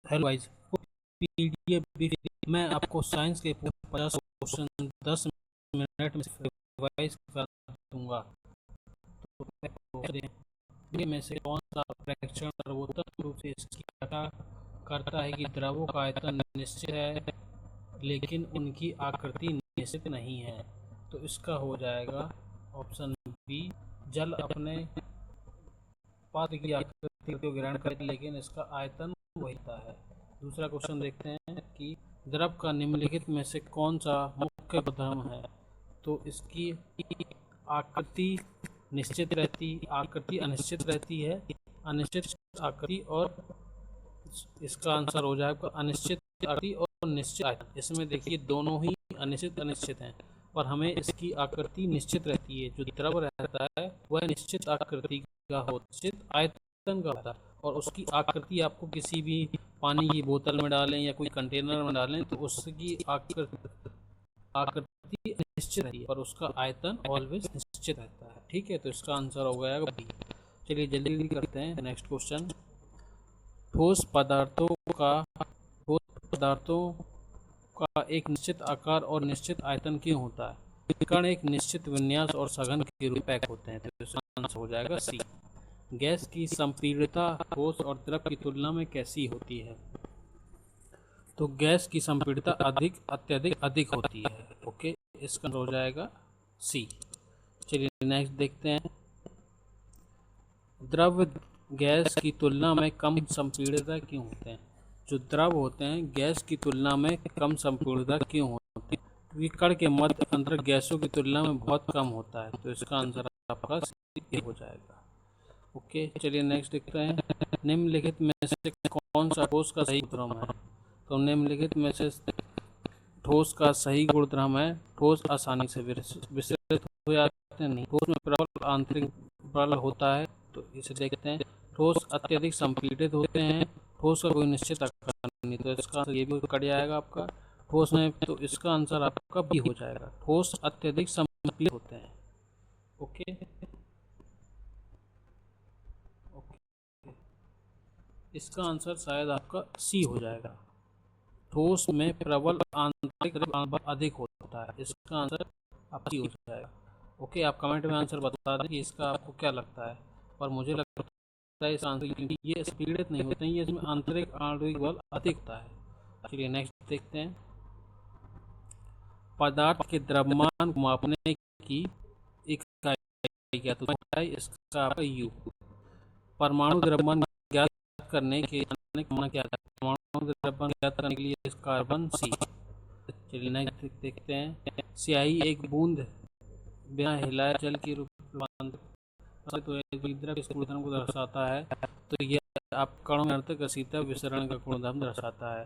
Hello guys, PDF मैं आपको science के पूरे 50 क्वेश्चन 10 मिनट में रिवाइज कर दूंगा। तो में से कौन सा प्रेक्षण सर्वोत्तम रूप से इसकी व्याख्या करता है कि द्रवों का आयतन निश्चित है लेकिन उनकी आकृति निश्चित नहीं है? तो इसका हो जाएगा ऑप्शन बी, जल अपने पात्र की आकृति को ग्रहण करता है लेकिन इसका आयतन वही होता है। दूसरा क्वेश्चन देखते हैं कि द्रव का निम्नलिखित में से कौन सा मुख्य गुणधर्म है? तो इसकी आकृति आकृति अनिश्चित रहती है, अनिश्चित आकृति, और इसका आंसर हो जाएगा अनिश्चित आकृति और निश्चित आयतन। इसमें देखिए दोनों ही अनिश्चित हैं, पर हमें इसकी आकृति निश्चित रहती है। जो द्रव रहता है वह निश्चित आकृति का होता है, निश्चित आयतन का होता है, और उसकी आकृति आपको किसी भी पानी की बोतल में डालें या कोई कंटेनर में डालें तो उसकी आकृति निश्चित रहती है पर उसका आयतन ऑलवेज निश्चित रहता है। ठीक है, तो इसका आंसर हो गया बी। चलिए जल्दी करते हैं नेक्स्ट क्वेश्चन। ठोस पदार्थों का एक निश्चित आकार और निश्चित आयतन क्यों होता है? कण एक निश्चित विन्यास और सघन के रूप में पैक होते हैं, तो इसका आंसर हो जाएगा सी। गैस की संपीड़ितता ठोस और द्रव की तुलना में कैसी होती है? तो गैस की संपीड़ितता अत्यधिक अधिक होती है। ओके, इसका हो जाएगा सी। चलिए नेक्स्ट देखते हैं। द्रव गैस की तुलना में कम संपीड़ितता क्यों होते हैं? जो द्रव होते हैं गैस की तुलना में कम संपीड़ितता क्यों होते हैं? क्योंकि कण के मध्य अंतर गैसों की तुलना में बहुत कम होता है, तो इसका आंसर आपका सी हो जाएगा। ओके, चलिए नेक्स्ट देखते हैं। निम्नलिखित में से कौन सा ठोस का सही गुणधर्म है? तो निम्नलिखित में से ठोस का सही गुणधर्म है ठोस आसानी से विसरित हो जाते हैं। नहीं, ठोस में प्रबल आंतरिक बल होता है, तो इसे देखते हैं। ठोस अत्यधिक संपीड़ित होते हैं, ठोस का कोई निश्चित आकार नहीं, तो इसका आंसर ये भी कट जाएगा आपका ठोस में, तो इसका आंसर आपका बी हो जाएगा। ठोस अत्यधिक संपीड़ित होते हैं। ओके, इसका आंसर शायद आपका सी हो जाएगा। ठोस में प्रबल आंतरिक बल अधिक होता है, इसका आंसर आपका सी हो जाएगा। ओके, आप कमेंट में आंसर बता दें कि इसका आपको क्या लगता है, पर मुझे लगता है इस आंसर क्योंकि ये स्पीडित नहीं होते हैं, ये इसमें आंतरिक आणविक बल अधिक होता है। चलिए नेक्स्ट देखते हैं। पदार्थ के द्रव्यमान को मापने की इकाई क्या? तो इसका आपका यू। परमाणु द्रव्यमान ज्ञात करने के क्या? परमाणु द्रव्यमान ज्ञात करने के लिए कार्बन सी। चलिए नेक्स्ट देखते हैं। स्याही एक बूंद बिना हिलाए जल की रूपांतरित तो एक द्रव के गुणधर्म को दर्शाता है, तो यह आप कणों में अंतर्गसीयता विसरण का गुणधर्म दर्शाता है।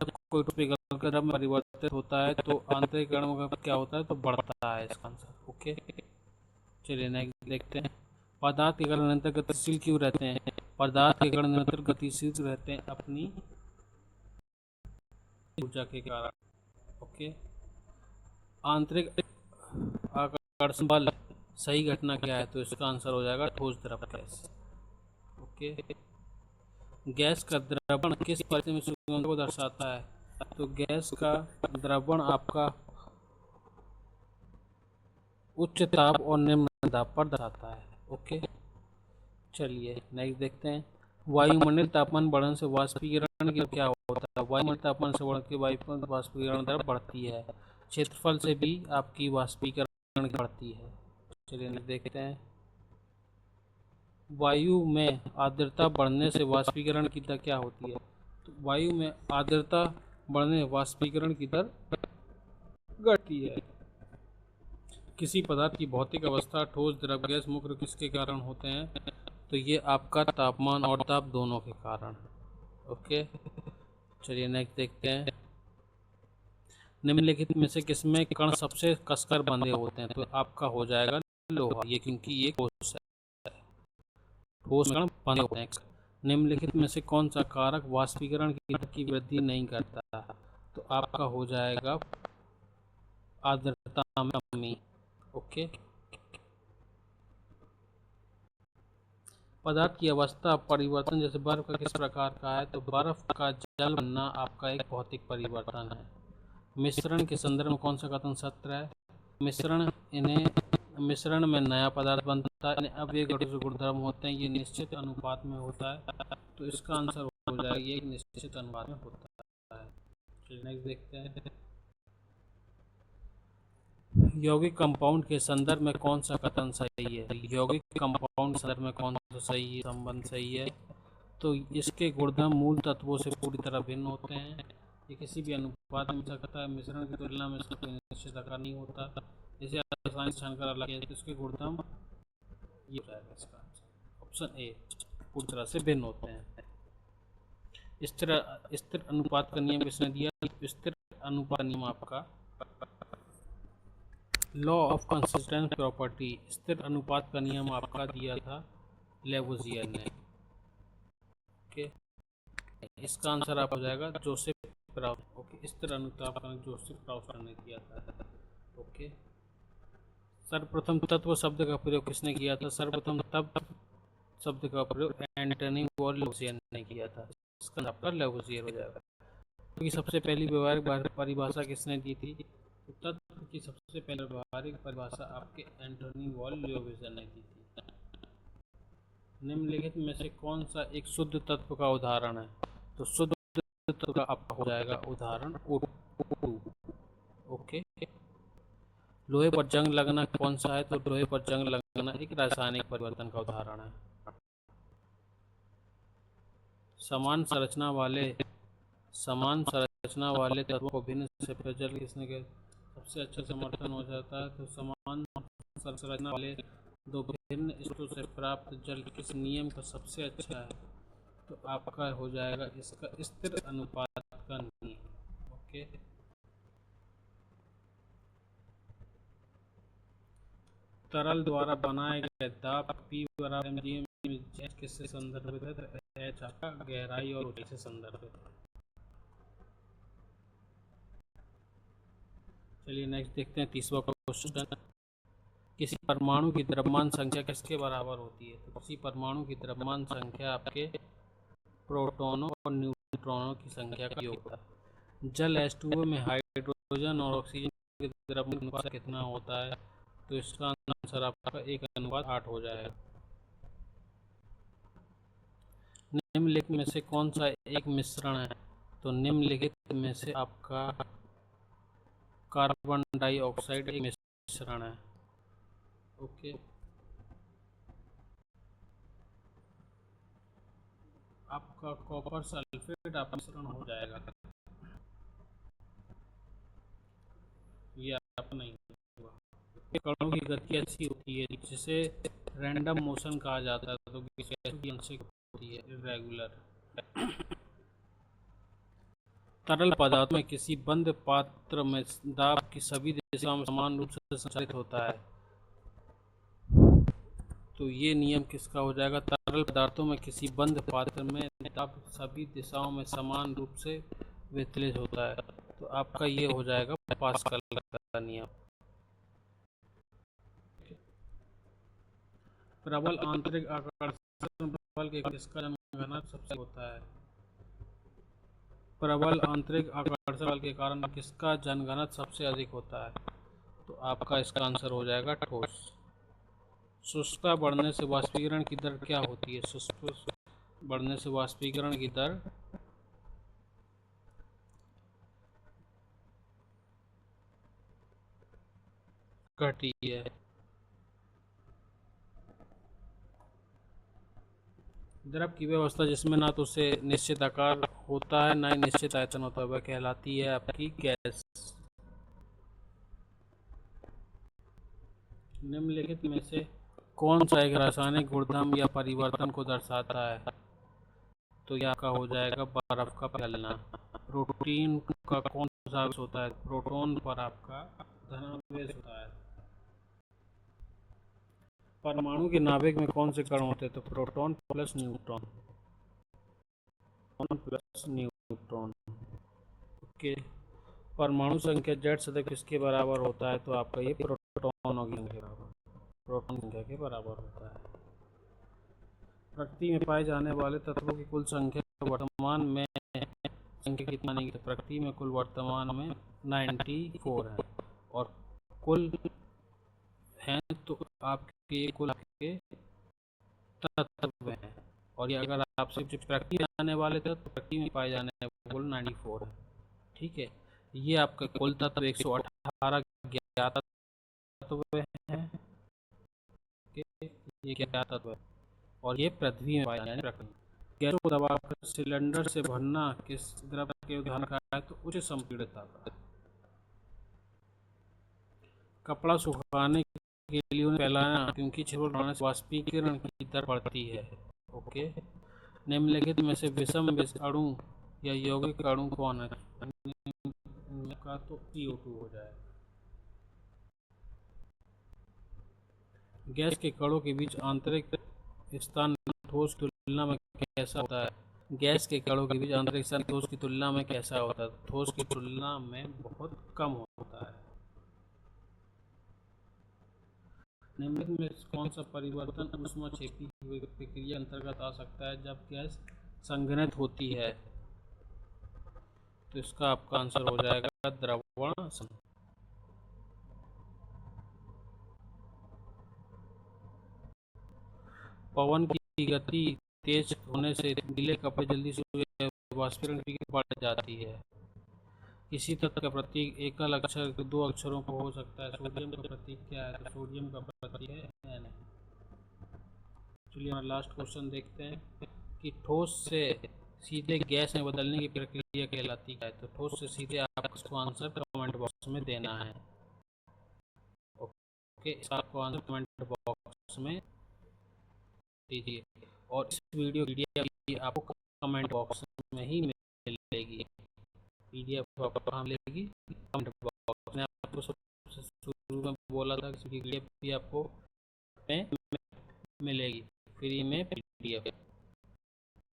जब कोई पिघल कर द्रव में परिवर्तित होता है तो आंतरिक कणों का क्या होता है? तो बढ़ता है इसका आंसर। ओके, चलिए नेक्स्ट देखते हैं। पदार्थ के कण निरंतर गतिशील क्यों रहते हैं? पदार्थ के कण निरंतर गतिशील रहते हैं अपनी ऊर्जा के कारण। ओके, आंतरिक आकर्षण बल सही घटना क्या है? तो इसका आंसर हो जाएगा ठोस द्रव गैस। ओके, गैस का द्रवण किस परिस्थिति में सुगंध को दर्शाता है? तो गैस का द्रवण आपका उच्च ताप और निम्न दाब पर दर्शाता है। ओके, चलिए नेक्स्ट देखते हैं। वायुमंडल तापमान बढ़ने से वाष्पीकरण की क्या होता है? वायुमंडल तापमान से बढ़ के वाष्पीकरण दर बढ़ती है। क्षेत्रफल से भी आपकी वाष्पीकरण बढ़ती है। चलिए देखते हैं। वायु में आर्द्रता बढ़ने से वाष्पीकरण की दर क्या होती है? तो वायु में आर्द्रता बढ़ने वाष्पीकरण की दर घटती है। किसी पदार्थ की भौतिक अवस्था ठोस द्रव गैस मुख्य किसके कारण होते हैं? तो ये आपका तापमान और ताप दोनों के कारण। ओके, चलिए नेक्स्ट देखते हैं। निम्नलिखित में से किसमें कण सबसे कसकर बंधे होते हैं? तो आपका हो जाएगा लोहा, ये क्योंकि ये ठोस है, ठोस कण बंधे होते हैं। निम्नलिखित में से कौन सा कारक वाष्पीकरण की वृद्धि नहीं करता? तो आपका हो जाएगा आर्द्रता में कमी। ओके, पदार्थ की अवस्था परिवर्तन जैसे बर्फ का किस प्रकार का है, तो बर्फ का जल बनना आपका एक भौतिक परिवर्तन है। मिश्रण के संदर्भ में कौन सा कथन सत्य है? मिश्रण में नया पदार्थ बनता है, अब ये घटक गुणधर्म होते हैं, ये निश्चित अनुपात में होता है, तो इसका आंसर हो जाएगा ये एक निश्चित अनुपात में होता है। चलिए नेक्स्ट देखते हैं। यौगिक कंपाउंड के संदर्भ में कौन सा कथन सही है? यौगिक कंपाउंड के संदर्भ में कौन सा सही संबंध सही है? तो इसके गुणधर्म मूल तत्वों से पूरी तरह भिन्न होते हैं, ये किसी भी अनुपात में मिल सकता है, मिश्रण की तुलना में इसका कोई निश्चित आकार नहीं होता, इसे आसानी से छानकर अलग किया तो इसके गुणधर्म ये हो जाएगा इसका आंसर ऑप्शन ए, पूरी तरह से भिन्न होते हैं। स्थिर अनुपात का नियम किसने दिया? स्थिर अनुपात नियम आपका लॉ ऑफ कंसिस्टेंस प्रॉपर्टी, स्थिर अनुपात का नियम आपका दिया था लेवोजियर ने। ओके, इसका आंसर आप हो जाएगा जोसेफ प्राउस। ओके, स्थिर अनुपात का जोसेफ प्राउस ने दिया था। ओके, सर्वप्रथम तत्व शब्द का प्रयोग किसने किया था? सर्वप्रथम तत्व शब्द का प्रयोग एंटनी और लेवोजियर ने किया था, इसका आपका लेवोजियर हो जाएगा। क्योंकि सबसे पहली व्यवहारिक परिभाषा किसने दी थी? तत्व की सबसे पहले व्यवहारिक परिभाषा आपके एंटनी वॉल लेवोजियर ने दी थी। निम्नलिखित में से कौन सा एक शुद्ध तत्व का उदाहरण है? तो शुद्ध तत्व का आपका हो जाएगा उदाहरण O2। ओके, लोहे पर जंग लगना कौन सा है? तो लोहे पर जंग लगना एक रासायनिक परिवर्तन का उदाहरण है। समान संरचना वाले तत्वों को भिन्न से जल किसने के सबसे अच्छा समर्थन हो जाता है? तो समान संरचना वाले दो भिन्न स्रोतों से प्राप्त जल किस नियम का सबसे अच्छा है? तो आपका हो जाएगा इसका स्थिर अनुपात का नियम। ओके, तरल द्वारा बनाए गए दाब P बराबर mg में z किससे संदर्भित है? तो h आपका गहराई और ऊंचाई से संदर्भित है। चलिए नेक्स्ट देखते हैं तीसरा क्वेश्चन। किसी परमाणु की द्रव्यमान संख्या किसके बराबर होती है? तो किसी परमाणु की द्रव्यमान संख्या आपके प्रोटॉनों और न्यूट्रॉनों की संख्या का योग होता है। जल H2O में हाइड्रोजन और ऑक्सीजन के द्रव्यमान अनुपात कितना होता है? तो इसका आंसर आपका 1:8 हो जाएगा। निम्नलिखित में से कौन सा एक मिश्रण है? तो निम्नलिखित में से आपका कार्बन डाइऑक्साइड एक मिश्रण है। ओके, आपका कॉपर सल्फेट आप मिश्रण हो जाएगा, ये आप नहीं होगा। कणों की गति ऐसी होती है जिसे रैंडम मोशन कहा जाता है, तो गति आंशिक होती है, इरेगुलर। तरल पदार्थ में किसी बंद पात्र में दाब की सभी दिशाओं में समान रूप से संचालित होता है, तो ये नियम किसका हो जाएगा? तरल पदार्थों में किसी बंद पात्र में दाब सभी दिशाओं में समान रूप से वितरित होता है, तो आपका ये हो जाएगा पास्कल का नियम। प्रबल आंतरिक आकर्षण बल के किसका जनगणना सबसे होता है? प्रबल आंतरिक आकर्षण बल के कारण किसका जनघनत्व सबसे अधिक होता है? तो आपका इसका आंसर हो जाएगा ठोस। शुष्कता बढ़ने से वाष्पीकरण की दर क्या होती है? शुष्कता बढ़ने से वाष्पीकरण की दर घटी है। द्रव की व्यवस्था जिसमें ना तो उसे निश्चित आकार होता है ना ही निश्चित आयतन होता है, वह कहलाती है आपकी गैस। निम्नलिखित में से कौन सा एक रासायनिक गुणधर्म या परिवर्तन को दर्शाता है? तो यह आपका हो जाएगा बर्फ का पिघलना। प्रोटीन का कौन सा आवेश होता है? प्रोटॉन पर आपका धनावेश होता है। परमाणु के नाभिक में कौन से कण होते हैं? तो proton plus neutron, plus neutron. Okay, परमाणु संख्या Z सदैव किसके बराबर होता है? तो आपका ये प्रोटॉनों की संख्या के बराबर होता है। प्रकृति में पाए जाने वाले तत्वों की कुल संख्या वर्तमान में संख्या कितना नहीं है, प्रकृति में कुल वर्तमान में 94 है और कुल हैं तो आपके कुल आपके तत्व हैं। और ये अगर आपसे प्रकृति में आने वाले थे तो प्रकृति में पाए जाने वाले कुल 94 है। ठीक है, ये आपका कुल तत्व 118 ज्ञात तत्व हैं, ये ज्ञात तत्व है और ये पृथ्वी में पाए जाने प्रकृति। गैसों को दबाकर सिलेंडर से भरना किस द्रव के उदाहरण का है, तो उच्च संपीड़ितता का। कपड़ा सुखाने के लिए उन्हें फैलाना, क्योंकि छिड़काव बढ़ाने से वाष्पीकरण की दर बढ़ती है। ओके, निम्नलिखित में से विषम अणु या यौगिक अणु कौन है? का तो CO2 हो जाएगा। गैस के कणों के बीच आंतरिक स्थान ठोस की तुलना में कैसा होता है? गैस के कणों के बीच आंतरिक स्थान ठोस की तुलना में कैसा होता है? ठोस की तुलना में बहुत कम होता है। निम्नलिखित में कौन सा परिवर्तन ऊष्माक्षेपी प्रक्रिया अंतर्गत आ सकता है जब गैस संघनित होती है? तो इसका आपका आंसर हो जाएगा द्रवण। पवन की गति तेज होने से गीले कपड़े जल्दी से वाष्पीकरण की बढ़ जाती है। किसी तत्व का प्रतीक एकल अक्षर दो अक्षरों को हो सकता है। सोडियम का प्रतीक क्या है? तो सोडियम का प्रतीक है N। चलिए हमारा लास्ट क्वेश्चन देखते हैं कि ठोस से सीधे गैस में बदलने की प्रक्रिया कहलाती है। तो ठोस से सीधे आपको इसको आंसर कमेंट बॉक्स में देना है। ओके, इसका आपको आंसर कमेंट बॉक्स में दीजिए और इस वीडियो की आपको कमेंट बॉक्स में ही मिलेगी। PDF आपको कहाँ मिलेगी? कमेंट बॉक्स में। आपको सबसे शुरू में बोला था कि PDF भी आपको मिलेगी फ्री में PDF।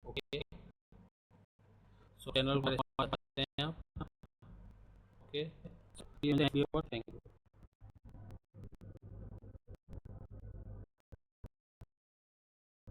ओके, सो चैनल पर हैं आप। Okay, thank you.